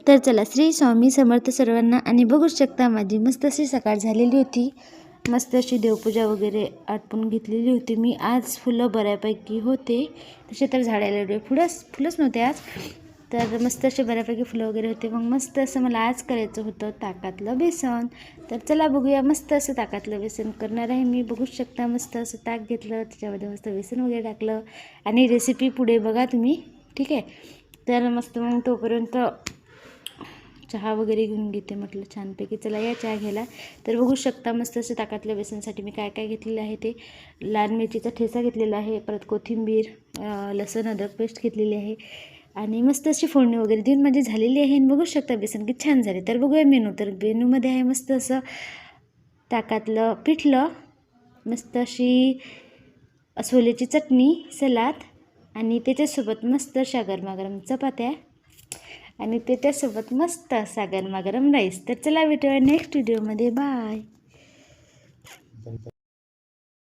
तर चला, श्री स्वामी समर्थ सर्वांना. आणि बघू शकता माझी मस्त अशी सकाळ झालेली होती. मस्त अशी देवपूजा वगैरे आटपून घेतलेली होती मी. आज फुलं बऱ्यापैकी होते, तसे तर झाडाला एवढे फुलंच नव्हते आज. तर मस्त असे बऱ्यापैकी फुलं वगैरे होते. मग मस्त असं मला आज करायचं होतं ताकातलं बेसन. तर चला बघूया, मस्त असं ताकातलं बेसन करणार आहे मी. बघू शकता मस्त असं ताक घेतलं, त्याच्यामध्ये मस्त बेसन वगैरे टाकलं. आणि रेसिपी पुढे बघा तुम्ही, ठीक आहे. तर मस्त मग तोपर्यंत चहा वगैरे घेऊन घेते म्हटलं छानपैकी. चला या चहा घ्यायला. तर बघू शकता मस्त असं ताकातल्या बेसनसाठी मी काय काय घेतलेलं आहे ते. लाल मिरचीचा ठेचा घेतलेला आहे, परत कोथिंबीर, लसूण अद्रक पेस्ट घेतलेली आहे. आणि मस्त अशी फोडणी वगैरे देऊन माझी झालेली आहे. आणि बघू शकता बेसन किती छान झाले. तर बघूया मेनू. तर मेनूमध्ये आहे मस्त असं ताकातलं पिठलं, मस्त अशी छोलेची चटणी, सलाद, आणि त्याच्यासोबत मस्त अशा गरमागरम चपात्या, आणि त्याच्यासोबत मस्त असा गरमागरम राईस. तर चला भेटूया नेक्स्ट व्हिडिओमध्ये. बाय.